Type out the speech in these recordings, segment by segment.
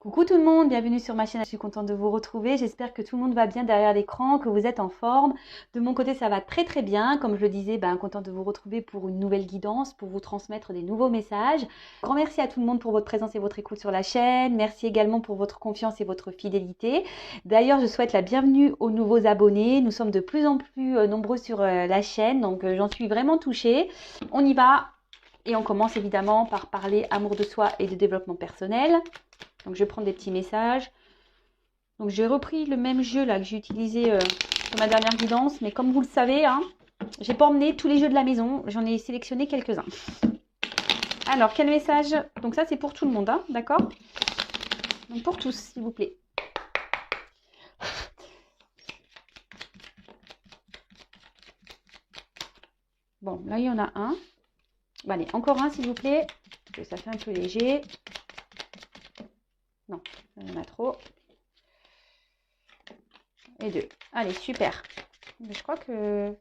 Coucou tout le monde, bienvenue sur ma chaîne, je suis contente de vous retrouver, j'espère que tout le monde va bien derrière l'écran, que vous êtes en forme. De mon côté ça va très très bien, comme je le disais, contente de vous retrouver pour une nouvelle guidance, pour vous transmettre des nouveaux messages. Grand merci à tout le monde pour votre présence et votre écoute sur la chaîne, merci également pour votre confiance et votre fidélité. D'ailleurs je souhaite la bienvenue aux nouveaux abonnés, nous sommes de plus en plus nombreux sur la chaîne, donc j'en suis vraiment touchée. On y va et on commence évidemment par parler amour de soi et de développement personnel. Donc, je vais prendre des petits messages. Donc, j'ai repris le même jeu là que j'ai utilisé sur ma dernière guidance. Mais comme vous le savez, j'ai pas emmené tous les jeux de la maison. J'en ai sélectionné quelques-uns. Alors, quel message? Donc, ça, c'est pour tout le monde, d'accord? Donc, pour tous, s'il vous plaît. Bon, là, il y en a un. Bon, allez, encore un, s'il vous plaît. Parce que ça fait un peu léger. Non, il y en a trop. Et deux. Allez, super. Je crois que...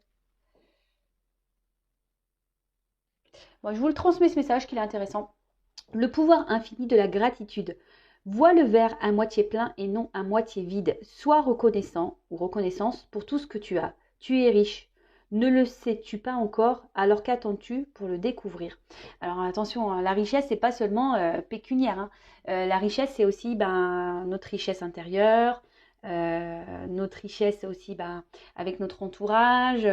Bon, je vous le transmets ce message qu'il est intéressant. Le pouvoir infini de la gratitude. Vois le verre à moitié plein et non à moitié vide. Sois reconnaissant ou reconnaissance pour tout ce que tu as. Tu es riche. Ne le sais-tu pas encore? Alors qu'attends-tu pour le découvrir? Alors attention, la richesse, c'est pas seulement pécuniaire. La richesse, c'est aussi notre richesse intérieure, notre richesse aussi avec notre entourage,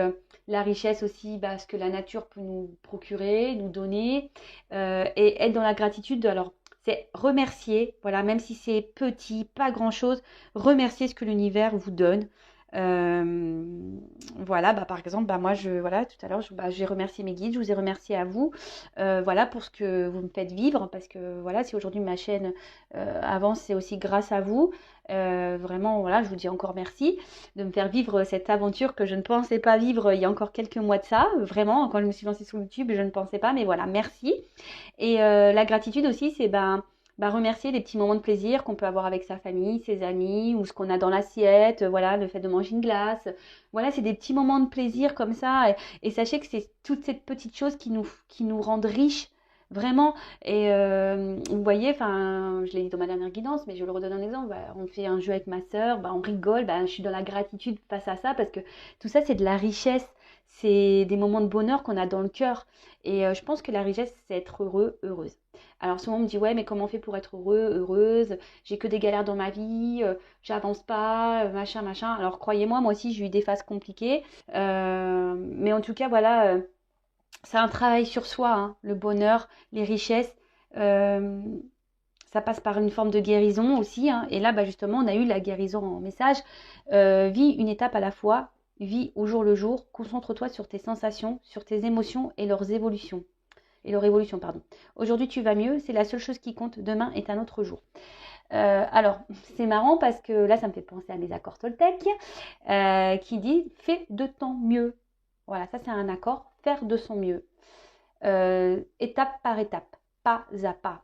la richesse aussi ce que la nature peut nous procurer, nous donner, et être dans la gratitude. Alors, c'est remercier, voilà, même si c'est petit, pas grand-chose, remercier ce que l'univers vous donne. Euh, voilà, par exemple, moi, voilà, tout à l'heure, j'ai remercié mes guides, je vous ai remercié à vous, voilà, pour ce que vous me faites vivre, parce que voilà, si aujourd'hui ma chaîne avance, c'est aussi grâce à vous. Vraiment, voilà, je vous dis encore merci de me faire vivre cette aventure que je ne pensais pas vivre il y a encore quelques mois de ça. Vraiment, quand je me suis lancée sur YouTube, je ne pensais pas, mais voilà, merci. Et la gratitude aussi, c'est remercier les petits moments de plaisir qu'on peut avoir avec sa famille, ses amis, ou ce qu'on a dans l'assiette, voilà, le fait de manger une glace. Voilà, c'est des petits moments de plaisir comme ça. Et sachez que c'est toutes ces petites choses qui nous rendent riches, vraiment. Et vous voyez, je l'ai dit dans ma dernière guidance, mais je le redonne en exemple. On fait un jeu avec ma sœur, on rigole, je suis dans la gratitude face à ça, parce que tout ça, c'est de la richesse. C'est des moments de bonheur qu'on a dans le cœur. Et je pense que la richesse, c'est être heureux, heureuse. Alors souvent on me dit, ouais, mais comment on fait pour être heureux, heureuse? J'ai que des galères dans ma vie, j'avance pas, machin, machin. Alors croyez-moi, moi aussi j'ai eu des phases compliquées. Mais en tout cas, voilà, c'est un travail sur soi, le bonheur, les richesses. Euh, Ça passe par une forme de guérison aussi. Et là, justement, on a eu la guérison en message. Vis une étape à la fois, vis au jour le jour, concentre-toi sur tes sensations, sur tes émotions et leurs évolutions. Et leur évolution, pardon. Aujourd'hui, tu vas mieux, c'est la seule chose qui compte. Demain est un autre jour. Alors, c'est marrant parce que là, ça me fait penser à mes accords Toltec qui dit fais de ton mieux. Voilà, ça c'est un accord, faire de son mieux. Étape par étape, pas à pas.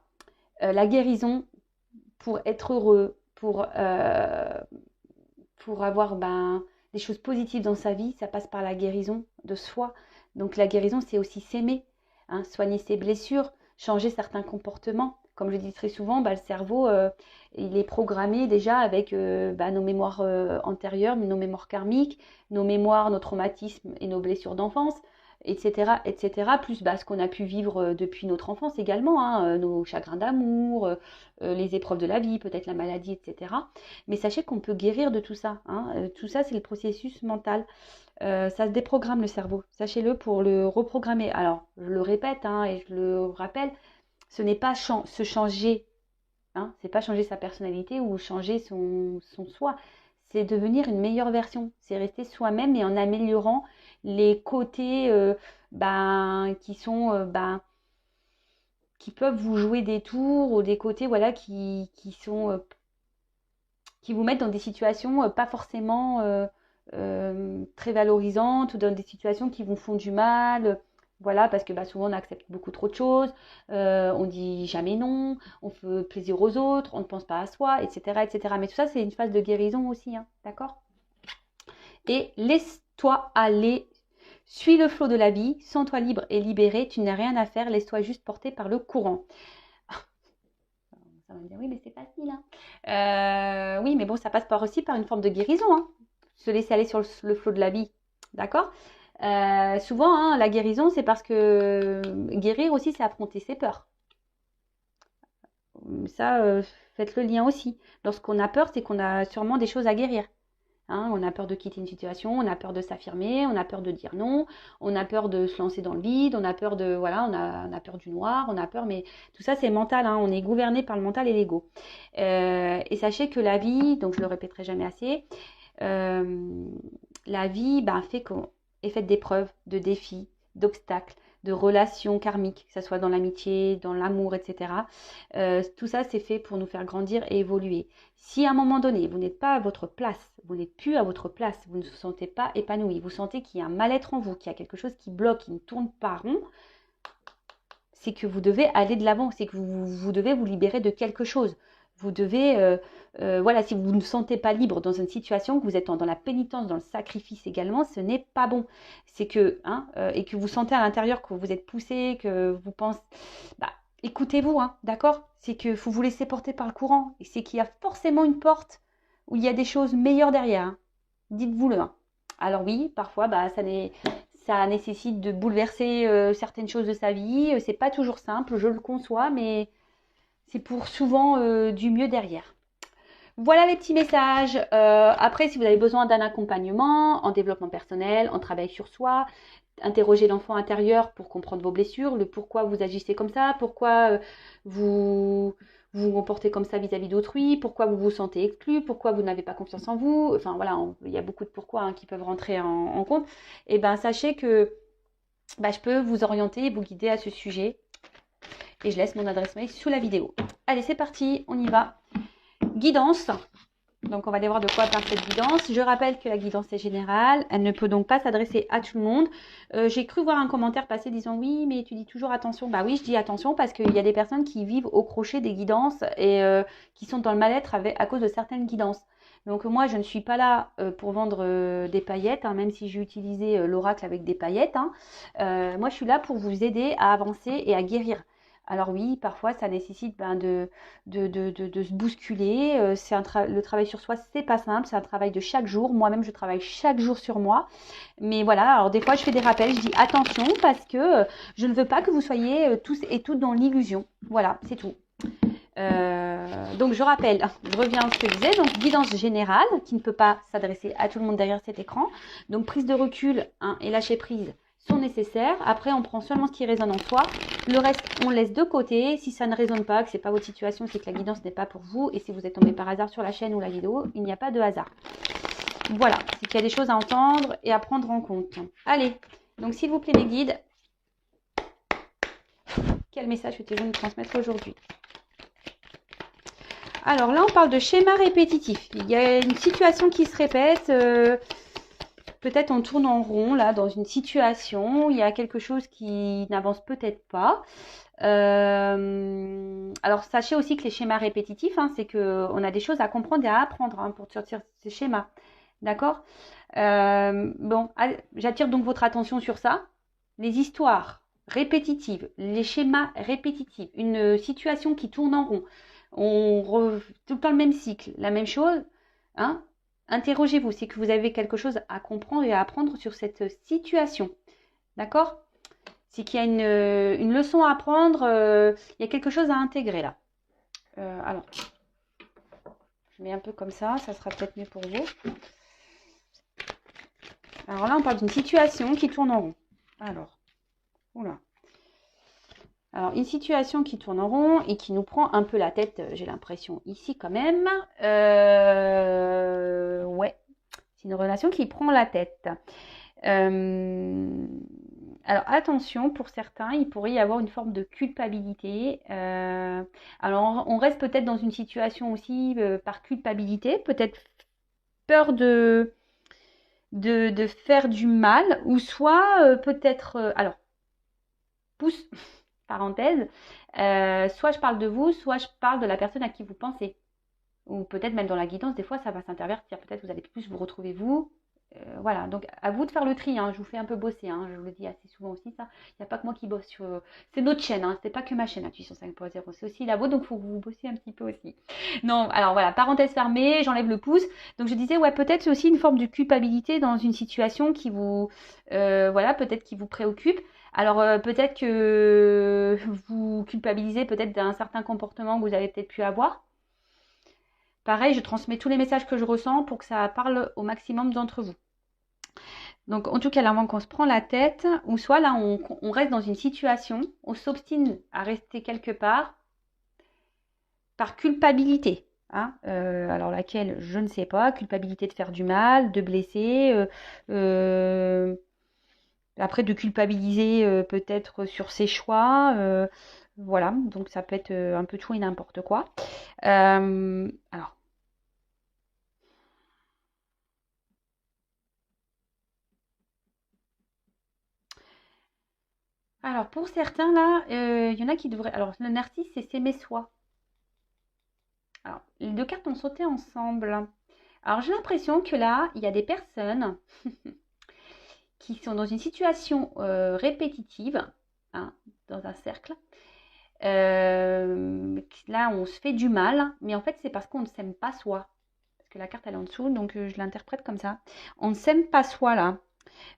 La guérison, pour être heureux, pour avoir des choses positives dans sa vie, ça passe par la guérison de soi. Donc la guérison, c'est aussi s'aimer, soigner ses blessures, changer certains comportements. Comme je dis très souvent, le cerveau, il est programmé déjà avec nos mémoires antérieures, nos mémoires karmiques, nos mémoires, nos traumatismes et nos blessures d'enfance, etc., etc. Plus ce qu'on a pu vivre depuis notre enfance également, nos chagrins d'amour, les épreuves de la vie, peut-être la maladie, etc. Mais sachez qu'on peut guérir de tout ça. Tout ça, c'est le processus mental. Ça se déprogramme le cerveau. Sachez-le pour le reprogrammer. Alors, je le répète et je le rappelle, ce n'est pas se changer. C'est pas changer sa personnalité ou changer son soi. C'est devenir une meilleure version. C'est rester soi-même et en améliorant les côtés qui sont qui peuvent vous jouer des tours, ou des côtés voilà qui sont qui vous mettent dans des situations pas forcément très valorisantes, ou dans des situations qui vous font du mal. Voilà, parce que souvent on accepte beaucoup trop de choses, on dit jamais non, on fait plaisir aux autres, on ne pense pas à soi, etc. etc. Mais tout ça, c'est une phase de guérison aussi, d'accord? Et laisse-toi aller, suis le flot de la vie, sens-toi libre et libéré, tu n'as rien à faire, laisse-toi juste porter par le courant. va me dire, oui, mais c'est facile. Hein. Oui, mais bon, ça passe aussi par une forme de guérison. Hein. Se laisser aller sur le flot de la vie. D'accord. Souvent, hein, la guérison, c'est parce que guérir aussi, c'est affronter ses peurs. Ça, faites le lien aussi. Lorsqu'on a peur, c'est qu'on a sûrement des choses à guérir. Hein, on a peur de quitter une situation, on a peur de s'affirmer, on a peur de dire non, on a peur de se lancer dans le vide, on a peur de voilà, on a peur du noir, on a peur, mais tout ça c'est mental. Hein, on est gouverné par le mental et l'ego. Et sachez que la vie, donc je le répéterai jamais assez, la vie est faite d'épreuves, de défis, d'obstacles, de relations karmiques, que ce soit dans l'amitié, dans l'amour, etc. Tout ça, c'est fait pour nous faire grandir et évoluer. Si à un moment donné, vous n'êtes pas à votre place, vous n'êtes plus à votre place, vous ne vous sentez pas épanoui, vous sentez qu'il y a un mal-être en vous, qu'il y a quelque chose qui bloque, qui ne tourne pas rond, c'est que vous devez aller de l'avant, c'est que vous devez vous libérer de quelque chose. Vous devez, voilà, si vous ne vous sentez pas libre dans une situation, que vous êtes dans la pénitence, dans le sacrifice également, ce n'est pas bon. C'est que, et que vous sentez à l'intérieur que vous êtes poussé, que vous pensez, écoutez-vous, hein, d'accord? C'est que faut vous laisser porter par le courant. Et c'est qu'il y a forcément une porte où il y a des choses meilleures derrière. Hein. Dites-vous-le. Hein. Alors oui, parfois, ça nécessite de bouleverser certaines choses de sa vie. C'est pas toujours simple, je le conçois, mais c'est pour souvent du mieux derrière. Voilà les petits messages. Après, si vous avez besoin d'un accompagnement en développement personnel, en travail sur soi, interrogez l'enfant intérieur pour comprendre vos blessures, le pourquoi vous agissez comme ça, pourquoi vous vous comportez comme ça vis-à-vis d'autrui, pourquoi vous vous sentez exclu, pourquoi vous n'avez pas confiance en vous. Enfin voilà, il y a beaucoup de pourquoi hein, qui peuvent rentrer en compte. Et bien sachez que je peux vous orienter et vous guider à ce sujet. Et je laisse mon adresse mail sous la vidéo. Allez, c'est parti, on y va. Guidance. Donc, on va aller voir de quoi parle cette guidance. Je rappelle que la guidance est générale. Elle ne peut donc pas s'adresser à tout le monde. J'ai cru voir un commentaire passer disant « Oui, mais tu dis toujours attention ». Bah oui, je dis attention parce qu'il y a des personnes qui vivent au crochet des guidances et qui sont dans le mal-être à cause de certaines guidances. Donc moi, je ne suis pas là pour vendre des paillettes, hein, même si j'ai utilisé l'oracle avec des paillettes. Hein. Moi, je suis là pour vous aider à avancer et à guérir. Alors oui, parfois, ça nécessite de se bousculer. Le travail sur soi, c'est pas simple. C'est un travail de chaque jour. Moi-même, je travaille chaque jour sur moi. Mais voilà, alors des fois, je fais des rappels. Je dis attention parce que je ne veux pas que vous soyez tous et toutes dans l'illusion. Voilà, c'est tout. Donc je rappelle, je reviens à ce que je disais, donc guidance générale qui ne peut pas s'adresser à tout le monde derrière cet écran. Donc prise de recul et lâcher prise sont nécessaires. Après, on prend seulement ce qui résonne en soi. Le reste, on laisse de côté. Si ça ne résonne pas, que ce n'est pas votre situation, c'est que la guidance n'est pas pour vous. Et si vous êtes tombé par hasard sur la chaîne ou la vidéo, il n'y a pas de hasard. Voilà, c'est qu'il y a des choses à entendre et à prendre en compte. Allez, donc s'il vous plaît mes guides, quel message souhaitez-vous nous transmettre aujourd'hui ? Alors là, on parle de schéma répétitif. Il y a une situation qui se répète. Peut-être on tourne en rond là dans une situation. Il y a quelque chose qui n'avance peut-être pas. Alors sachez aussi que les schémas répétitifs, hein, c'est qu'on a des choses à comprendre et à apprendre hein, pour sortir ces schémas. D'accord. Bon, j'attire donc votre attention sur ça. Les histoires répétitives, les schémas répétitifs, une situation qui tourne en rond. Tout le temps le même cycle, la même chose. Hein. Interrogez-vous, c'est que vous avez quelque chose à comprendre et à apprendre sur cette situation. D'accord ? C'est qu'il y a une leçon à apprendre, il y a quelque chose à intégrer là. Alors, je mets un peu comme ça sera peut-être mieux pour vous. Alors là, on parle d'une situation qui tourne en rond. Alors, oula. Alors, une situation qui tourne en rond et qui nous prend un peu la tête, j'ai l'impression, ici quand même. Ouais, c'est une relation qui prend la tête. Alors, attention, pour certains, il pourrait y avoir une forme de culpabilité. Alors, on reste peut-être dans une situation aussi par culpabilité, peut-être peur de faire du mal, ou soit peut-être... alors, pouce... parenthèse, soit je parle de vous, soit je parle de la personne à qui vous pensez. Ou peut-être même dans la guidance, des fois ça va s'intervertir. Peut-être vous allez plus vous retrouver vous Voilà, donc à vous de faire le tri, hein. Je vous fais un peu bosser, hein. Je vous le dis assez souvent aussi, ça. Il n'y a pas que moi qui bosse sur. C'est notre chaîne, hein. C'est pas que ma chaîne, Intuition 5.0, c'est aussi la vôtre, donc il faut que vous bossiez un petit peu aussi. Non, alors voilà, parenthèse fermée, j'enlève le pouce. Donc je disais, ouais, peut-être c'est aussi une forme de culpabilité dans une situation qui vous, voilà, peut-être qui vous préoccupe. Alors peut-être que vous culpabilisez peut-être d'un certain comportement que vous avez peut-être pu avoir. Pareil, je transmets tous les messages que je ressens pour que ça parle au maximum d'entre vous. Donc, en tout cas, là, avant qu'on se prend la tête, ou soit là, on reste dans une situation, on s'obstine à rester quelque part par culpabilité. Hein, alors, laquelle, je ne sais pas, culpabilité de faire du mal, de blesser, euh, après de culpabiliser peut-être sur ses choix. Voilà, donc ça peut être un peu tout et n'importe quoi. Alors, pour certains, là, il y en a qui devraient. Alors, le narcisse, c'est s'aimer soi. Alors, les deux cartes ont sauté ensemble. Alors, j'ai l'impression que là, il y a des personnes qui sont dans une situation répétitive, hein, dans un cercle. Là, on se fait du mal, mais en fait, c'est parce qu'on ne s'aime pas soi. Parce que la carte, elle est en dessous, donc je l'interprète comme ça. On ne s'aime pas soi, là.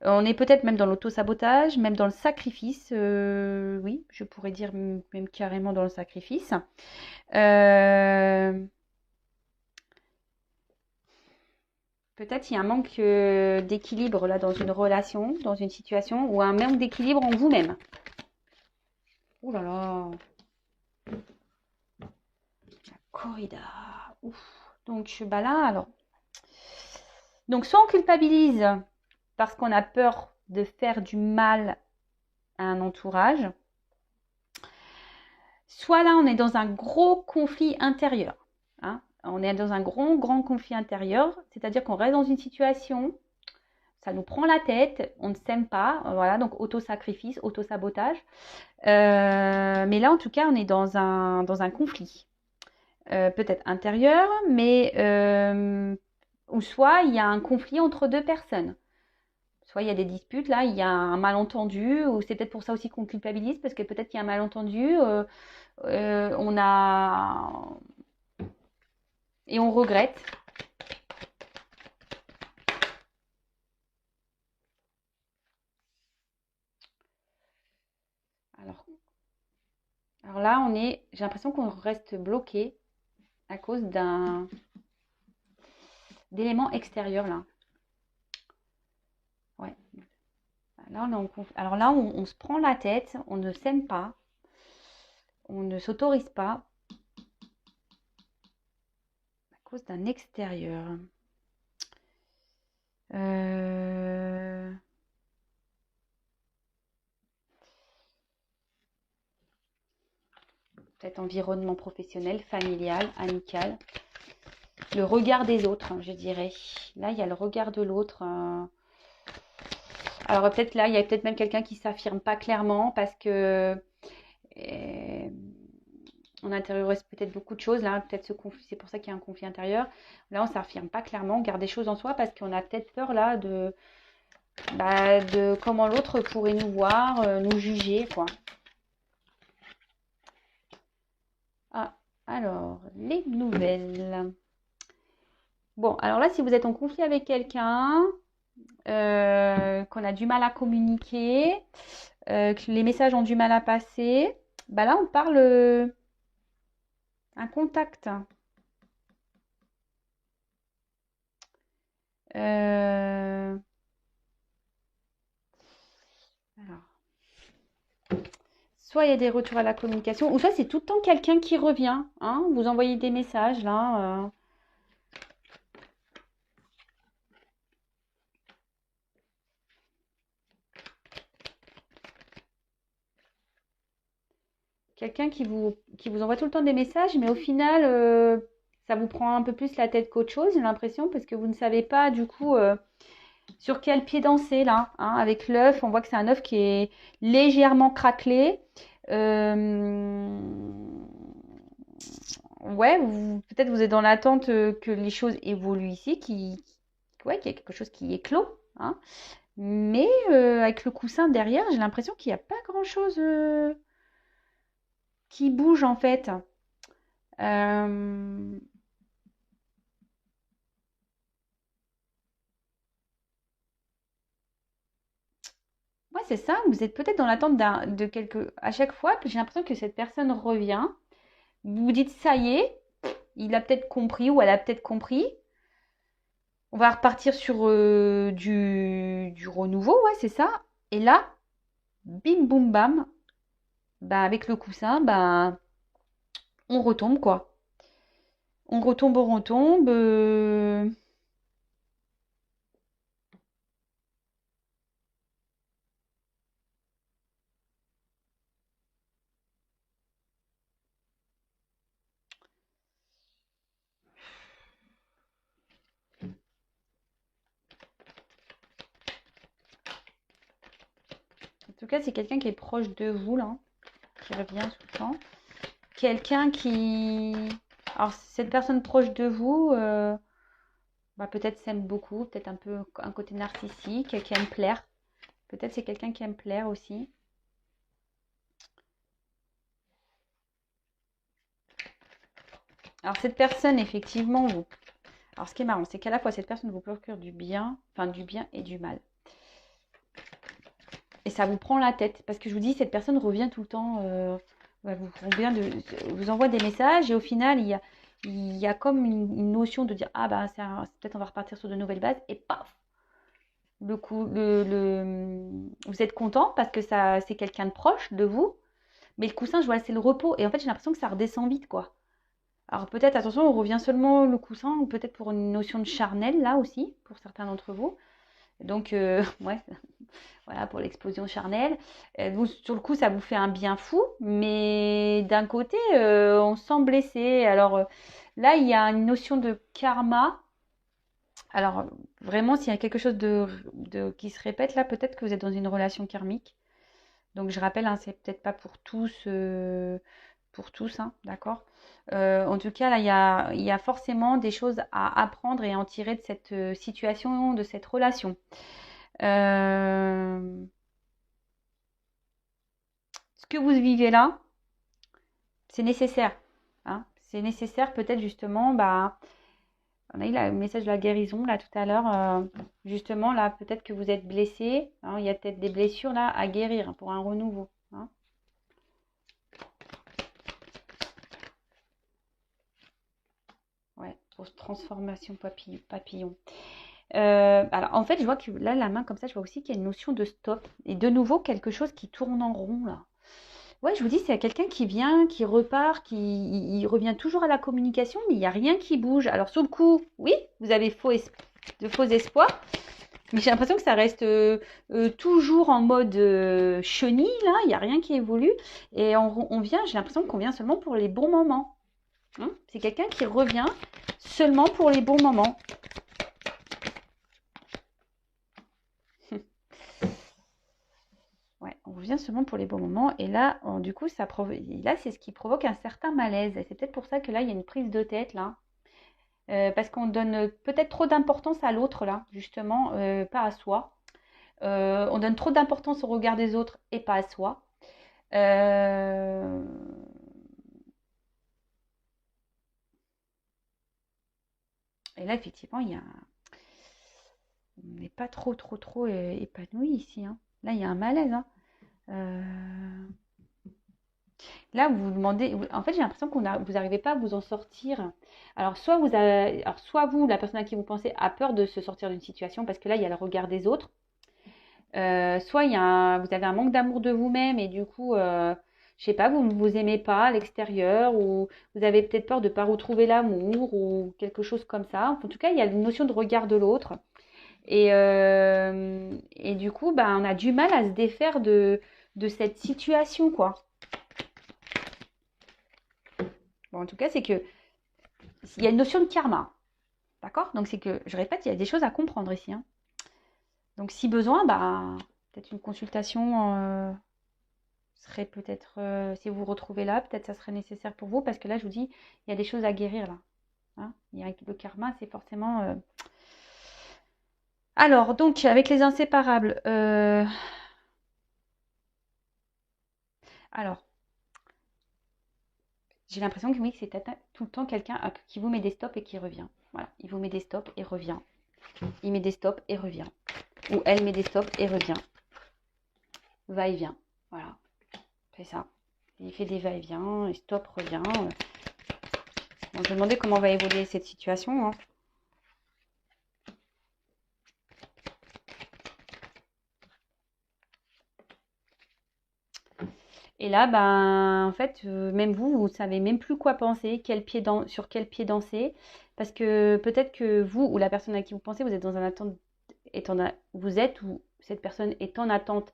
On est peut-être même dans l'auto-sabotage, même dans le sacrifice. Oui, je pourrais dire même carrément dans le sacrifice. Euh, Peut-être il y a un manque d'équilibre là dans une relation, dans une situation, ou un manque d'équilibre en vous-même. Ouh là là, la corrida. Ouf. Donc bah là, alors. Donc soit on culpabilise parce qu'on a peur de faire du mal à un entourage, soit là on est dans un gros conflit intérieur. Hein. On est dans un grand conflit intérieur, c'est-à-dire qu'on reste dans une situation, ça nous prend la tête, on ne s'aime pas, voilà, donc auto-sacrifice, auto-sabotage. Mais là, en tout cas, on est dans un conflit. Peut-être intérieur, mais ou soit il y a un conflit entre deux personnes. Soit il y a des disputes, là, il y a un malentendu, ou c'est peut-être pour ça aussi qu'on culpabilise, parce que peut-être qu'il y a un malentendu, on a... et on regrette. Alors, alors là, j'ai l'impression qu'on reste bloqué à cause d'éléments extérieurs, là. Ouais. Là, alors là, on se prend la tête, on ne s'aime pas, on ne s'autorise pas à cause d'un extérieur. Euh, Peut-être environnement professionnel, familial, amical. Le regard des autres, je dirais. Là, il y a le regard de l'autre. Alors peut-être là, il y a peut-être même quelqu'un qui s'affirme pas clairement parce que on intériorise peut-être beaucoup de choses. Là, peut-être ce conflit, c'est pour ça qu'il y a un conflit intérieur. Là, on s'affirme pas clairement, on garde des choses en soi parce qu'on a peut-être peur là de comment l'autre pourrait nous voir, nous juger, quoi. Ah, alors, les nouvelles. Bon, alors là, si vous êtes en conflit avec quelqu'un, qu'on a du mal à communiquer, que les messages ont du mal à passer, bah là, on parle un contact. Euh, alors, soit il y a des retours à la communication, ou soit c'est tout le temps quelqu'un qui revient. Hein, vous envoyez des messages là. Quelqu'un qui vous envoie tout le temps des messages, mais au final, ça vous prend un peu plus la tête qu'autre chose, j'ai l'impression, parce que vous ne savez pas du coup sur quel pied danser là. Hein. Avec l'œuf, on voit que c'est un œuf qui est légèrement craquelé. Euh, Ouais, peut-être vous êtes dans l'attente que les choses évoluent ici, ouais, qu'il y a quelque chose qui est clos, hein. Mais avec le coussin derrière, j'ai l'impression qu'il n'y a pas grand-chose qui bouge en fait. Euh, Ouais, c'est ça. Vous êtes peut-être dans l'attente de quelque. À chaque fois, j'ai l'impression que cette personne revient. Vous vous dites, ça y est, il a peut-être compris ou elle a peut-être compris. On va repartir sur du renouveau, ouais, c'est ça. Et là, bim, boum, bam, bah, avec le coussin, bah, on retombe, quoi. On retombe, on retombe. En tout cas, c'est quelqu'un qui est proche de vous, là, qui revient tout le temps. Quelqu'un qui. Alors, cette personne proche de vous, bah, peut-être s'aime beaucoup, peut-être un peu un côté narcissique, qui aime plaire. Peut-être c'est quelqu'un qui aime plaire aussi. Alors, cette personne, effectivement, vous. Alors, ce qui est marrant, c'est qu'à la fois, cette personne vous procure du bien, enfin, du bien et du mal. Et ça vous prend la tête. Parce que je vous dis, cette personne revient tout le temps, vous envoie des messages et au final, il y a comme une notion de dire, ah bah, peut-être on va repartir sur de nouvelles bases et paf, le coup, vous êtes content parce que ça, c'est quelqu'un de proche de vous, mais le coussin, je vois, c'est le repos. Et en fait, j'ai l'impression que ça redescend vite, quoi. Alors peut-être, attention, on revient seulement le coussin, ou peut-être pour une notion de charnel, là aussi, pour certains d'entre vous. Donc, ouais, voilà, pour l'explosion charnelle. Vous, sur le coup, ça vous fait un bien fou, mais d'un côté, on se sent blessé. Alors là, il y a une notion de karma. Alors, vraiment, s'il y a quelque chose qui se répète, là, peut-être que vous êtes dans une relation karmique. Donc, je rappelle, hein, c'est peut-être pas pour tous, hein, d'accord? En tout cas, là, il y a forcément des choses à apprendre et à en tirer de cette situation, de cette relation. Euh, Ce que vous vivez là, c'est nécessaire, hein. C'est nécessaire peut-être justement, bah, on a eu le message de la guérison là tout à l'heure. Justement, là, peut-être que vous êtes blessé, hein, il y a peut-être des blessures là à guérir, hein, pour un renouveau, hein. Ouais, grosse transformation papillon. Alors en fait, je vois que là, la main comme ça, je vois aussi qu'il y a une notion de stop. Et de nouveau, quelque chose qui tourne en rond là. Ouais, je vous dis, c'est quelqu'un qui vient, qui repart, il revient toujours à la communication, mais il n'y a rien qui bouge. Alors sur le coup, oui, vous avez de faux espoirs, mais j'ai l'impression que ça reste toujours en mode chenille, là, il n'y a rien qui évolue. Et on vient, j'ai l'impression qu'on vient seulement pour les bons moments, hein. C'est quelqu'un qui revient seulement pour les bons moments. Ouais, on revient seulement pour les bons moments. Et là, du coup, là, c'est ce qui provoque un certain malaise. Et c'est peut-être pour ça que là, il y a une prise de tête, là. Parce qu'on donne peut-être trop d'importance à l'autre, là, justement, pas à soi. On donne trop d'importance au regard des autres et pas à soi. Euh, Et là, effectivement, on n'est pas trop épanoui ici, hein. Là, il y a un malaise, hein. Euh, Là, vous vous demandez, en fait, j'ai l'impression vous n'arrivez pas à vous en sortir. Alors, soit vous, la personne à qui vous pensez, a peur de se sortir d'une situation parce que là, il y a le regard des autres. Soit vous avez un manque d'amour de vous-même et du coup, je sais pas, vous ne vous aimez pas à l'extérieur ou vous avez peut-être peur de ne pas retrouver l'amour ou quelque chose comme ça. En tout cas, il y a une notion de regard de l'autre. Et du coup, bah, on a du mal à se défaire de cette situation, quoi. Bon, en tout cas, c'est que il y a une notion de karma. D'accord? Donc, c'est que, je répète, il y a des choses à comprendre ici, hein. Donc, si besoin, bah, peut-être une consultation serait peut-être, si vous vous retrouvez là, peut-être ça serait nécessaire pour vous, parce que là, je vous dis, il y a des choses à guérir là, hein. Le karma, c'est forcément Alors, donc, avec les inséparables, alors, j'ai l'impression que oui, c'est tout le temps quelqu'un qui vous met des stops et qui revient. Voilà, il vous met des stops et revient. Il met des stops et revient. Ou elle met des stops et revient. Va-et-vient. Voilà, c'est ça. Il fait des va-et-vient, et stop, revient. Bon, je me demandais comment va évoluer cette situation, hein. Et là, ben, en fait, même vous, vous savez même plus quoi penser, sur quel pied danser, parce que peut-être que vous ou la personne à qui vous pensez, vous êtes dans un attente, vous êtes ou cette personne est en attente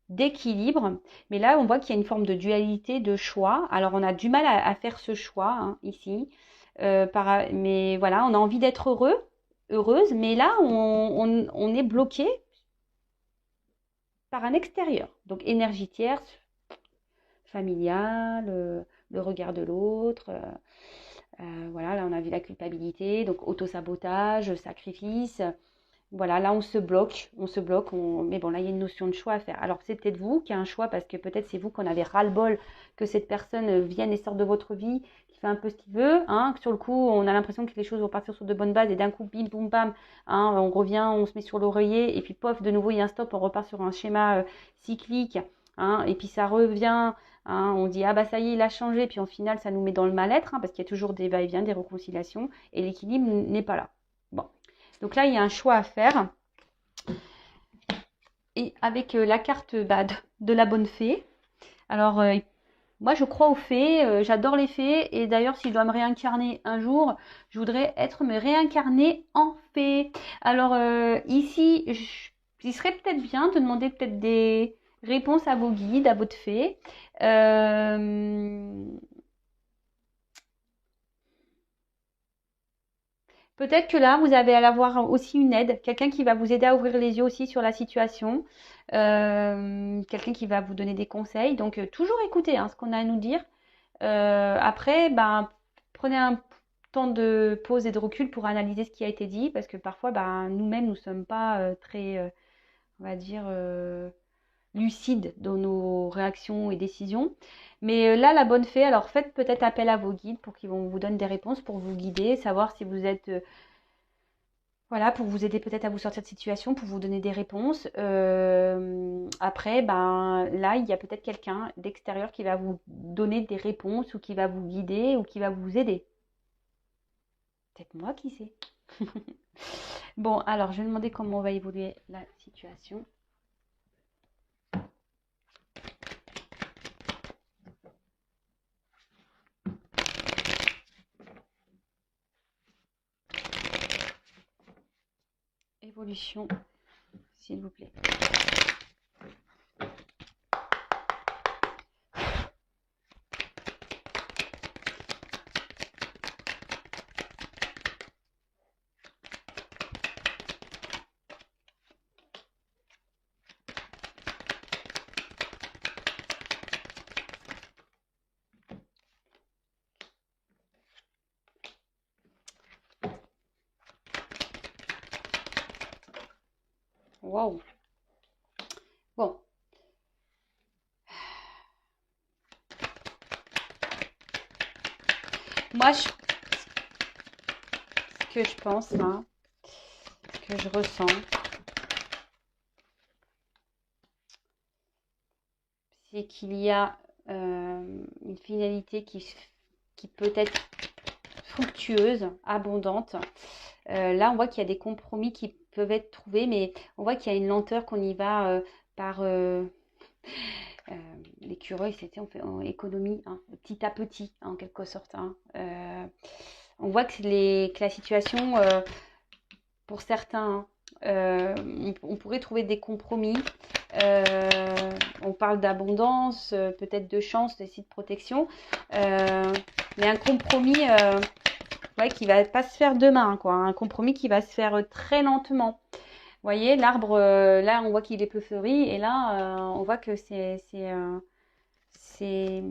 d'équilibre, mais là, on voit qu'il y a une forme de dualité, de choix. Alors, on a du mal à faire ce choix hein, ici, mais voilà, on a envie d'être heureuse, mais là, on est bloqué par un extérieur, donc énergie tierce, familiale, le regard de l'autre. Voilà, là on a vu la culpabilité, donc autosabotage, sacrifice. Voilà, là on se bloque, mais bon là il y a une notion de choix à faire. Alors c'est peut-être vous qui a un choix parce que peut-être c'est vous qu'on avait ras-le-bol que cette personne vienne et sorte de votre vie, qui fait un peu ce qu'il veut. Hein. Sur le coup, on a l'impression que les choses vont partir sur de bonnes bases et d'un coup, bim, boum, bam, hein, on revient, on se met sur l'oreiller et puis pof, de nouveau il y a un stop, on repart sur un schéma cyclique. Hein, et puis ça revient, hein, on dit ah bah ça y est, il a changé, puis en final ça nous met dans le mal-être, hein, parce qu'il y a toujours des va-et-vient, des réconciliations, et l'équilibre n'est pas là. Bon, donc là il y a un choix à faire. Et avec la carte bah, de la bonne fée. Alors moi je crois aux fées, j'adore les fées, et d'ailleurs si je dois me réincarner un jour, je voudrais me réincarner en fée. Alors ici, il serait peut-être bien de demander peut-être des réponses à vos guides, à votre fée. Euh, Peut-être que là, vous allez avoir aussi une aide, quelqu'un qui va vous aider à ouvrir les yeux aussi sur la situation, quelqu'un qui va vous donner des conseils. Donc, toujours écouter hein, ce qu'on a à nous dire. Après, ben, prenez un temps de pause et de recul pour analyser ce qui a été dit, parce que parfois, ben, nous-mêmes, nous ne sommes pas très, on va dire, lucides dans nos réactions et décisions. Mais là, la bonne fée, alors faites peut-être appel à vos guides pour qu'ils vous donnent des réponses, pour vous guider, savoir si vous êtes voilà, pour vous aider peut-être à vous sortir de situation, pour vous donner des réponses. Après, ben là, il y a peut-être quelqu'un d'extérieur qui va vous donner des réponses ou qui va vous guider ou qui va vous aider. Peut-être moi qui sais. Bon, alors je vais demander comment va évoluer la situation. Évolution, s'il vous plaît. Waouh. Bon, moi, ce que je pense, hein, ce que je ressens, c'est qu'il y a une finalité qui peut être fructueuse, abondante. Là, on voit qu'il y a des compromis qui peuvent être trouvés, mais on voit qu'il y a une lenteur qu'on y va par euh, l'écureuil, c'était en économie, hein, petit à petit, hein, en quelque sorte. Hein. On voit que la situation, pour certains, hein, on pourrait trouver des compromis. On parle d'abondance, peut-être de chance, aussi de protection, mais un compromis ouais, qui va pas se faire demain, quoi. Un compromis qui va se faire très lentement. Vous voyez, l'arbre, là, on voit qu'il est peu fleuri, et là, on voit que c'est, c'est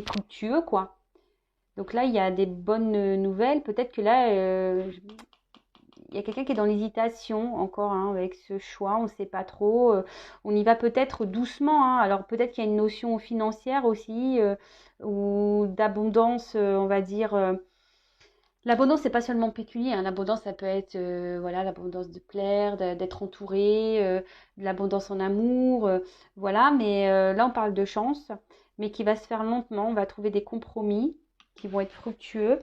fructueux, quoi. Donc là, il y a des bonnes nouvelles. Peut-être que là, il y a quelqu'un qui est dans l'hésitation encore hein, avec ce choix, on ne sait pas trop. On y va peut-être doucement. Hein. Alors peut-être qu'il y a une notion financière aussi ou d'abondance, on va dire. L'abondance, c'est pas seulement pécunier. Hein. L'abondance, ça peut être voilà, l'abondance de plaire, d'être entouré, de l'abondance en amour, voilà. Mais là, on parle de chance, mais qui va se faire lentement. On va trouver des compromis qui vont être fructueux.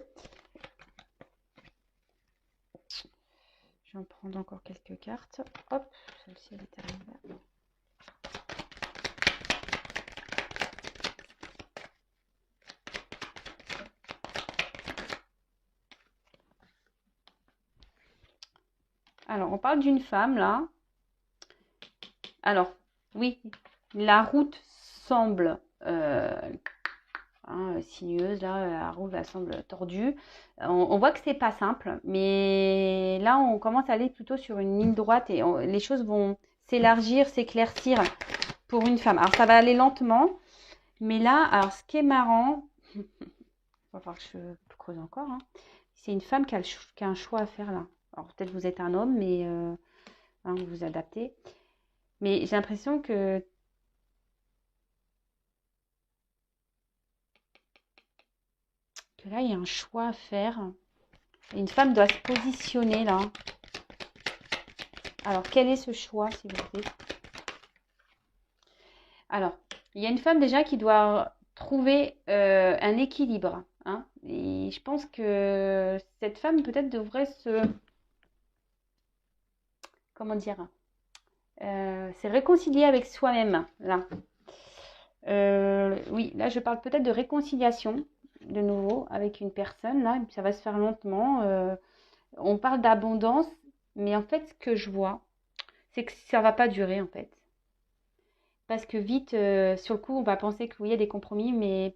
Je vais en prendre encore quelques cartes. Hop, celle-ci, elle est arrivée. Alors, on parle d'une femme, là. Alors, oui, la route semble sinueuse, là, la route elle semble tordue. On voit que c'est pas simple, mais là, on commence à aller plutôt sur une ligne droite et les choses vont s'élargir, s'éclaircir pour une femme. Alors, ça va aller lentement, mais là, alors, ce qui est marrant, il va falloir que je creuse encore, hein, c'est une femme qui a un choix à faire là. Alors, peut-être vous êtes un homme, mais vous vous adaptez. Mais j'ai l'impression que là, il y a un choix à faire. Une femme doit se positionner là. Alors, quel est ce choix, s'il vous plaît? Alors, il y a une femme déjà qui doit trouver un équilibre. Hein, et je pense que cette femme peut-être devrait se... Comment dire? Se réconcilier avec soi-même, là. Oui, là, je parle peut-être de réconciliation, de nouveau, avec une personne, là. Ça va se faire lentement. On parle d'abondance, mais en fait, ce que je vois, c'est que ça va pas durer, en fait. Parce que vite, sur le coup, on va penser que oui, il y a des compromis, mais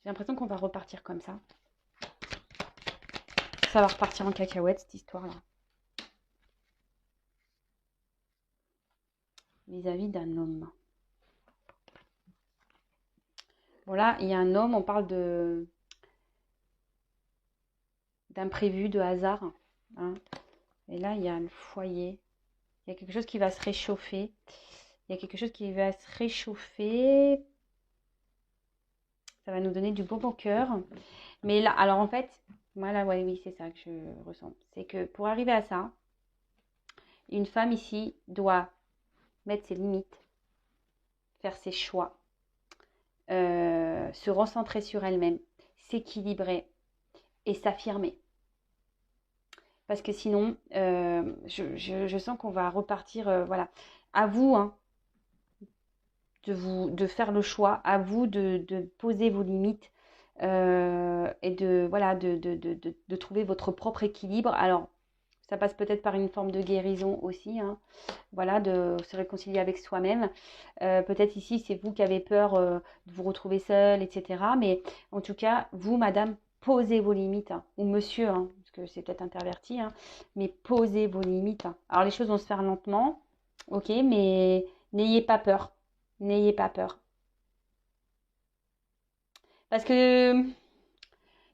j'ai l'impression qu'on va repartir comme ça. Ça va repartir en cacahuète, cette histoire-là. Vis-à-vis d'un homme. Bon, là, il y a un homme, on parle d'imprévu, de hasard. Hein. Et là, il y a le foyer. Il y a quelque chose qui va se réchauffer. Il y a quelque chose qui va se réchauffer. Ça va nous donner du beau au cœur. Mais là, alors en fait, voilà, ouais, oui, c'est ça que je ressens. C'est que pour arriver à ça, une femme ici doit mettre ses limites, faire ses choix, se recentrer sur elle-même, s'équilibrer et s'affirmer. Parce que sinon, je sens qu'on va repartir, voilà. À vous, hein, de faire le choix, à vous de poser vos limites et voilà, de trouver votre propre équilibre. Alors, ça passe peut-être par une forme de guérison aussi, hein, voilà, de se réconcilier avec soi-même. Peut-être ici, c'est vous qui avez peur de vous retrouver seule, etc. Mais en tout cas, vous, madame, posez vos limites, hein, ou monsieur, hein, parce que c'est peut-être interverti, hein, mais posez vos limites. Hein. Alors, les choses vont se faire lentement, ok, mais n'ayez pas peur. N'ayez pas peur. Parce que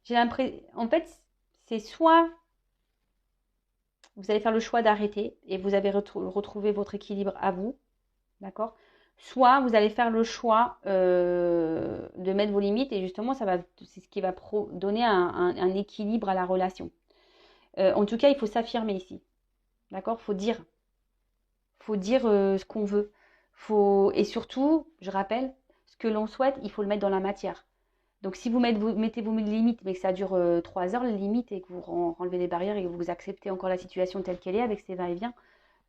j'ai l'impression, en fait, c'est soit vous allez faire le choix d'arrêter et vous avez retrouvé votre équilibre à vous, d'accord? Soit vous allez faire le choix de mettre vos limites et justement, c'est ce qui va donner un équilibre à la relation. En tout cas, il faut s'affirmer ici, d'accord? Faut dire ce qu'on veut. Et surtout, je rappelle, ce que l'on souhaite, il faut le mettre dans la matière. Donc, si vous mettez vos limites, mais que ça dure 3 heures, les limites, et que vous enlevez les barrières et que vous acceptez encore la situation telle qu'elle est avec ses va-et-vient,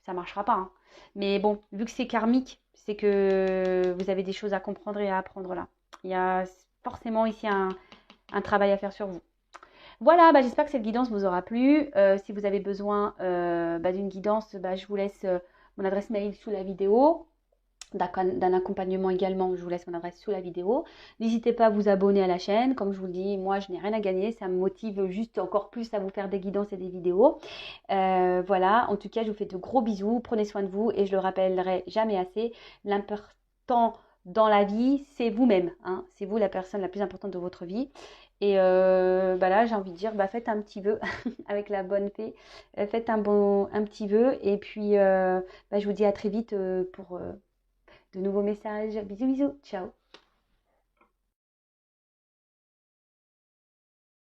ça ne marchera pas. Hein. Mais bon, vu que c'est karmique, c'est que vous avez des choses à comprendre et à apprendre là. Il y a forcément ici un travail à faire sur vous. Voilà, j'espère que cette guidance vous aura plu. Si vous avez besoin d'une guidance, je vous laisse mon adresse mail sous la vidéo. D'un accompagnement également, je vous laisse mon adresse sous la vidéo. N'hésitez pas à vous abonner à la chaîne. Comme je vous le dis, moi, je n'ai rien à gagner. Ça me motive juste encore plus à vous faire des guidances et des vidéos. Voilà, en tout cas, je vous fais de gros bisous. Prenez soin de vous et je le rappellerai jamais assez. L'important dans la vie, c'est vous-même. Hein. C'est vous la personne la plus importante de votre vie. Et bah là, j'ai envie de dire, bah, faites un petit vœu avec la bonne fée. Faites un petit vœu. Et puis, bah, je vous dis à très vite pour de nouveaux messages. Bisous, bisous. Ciao.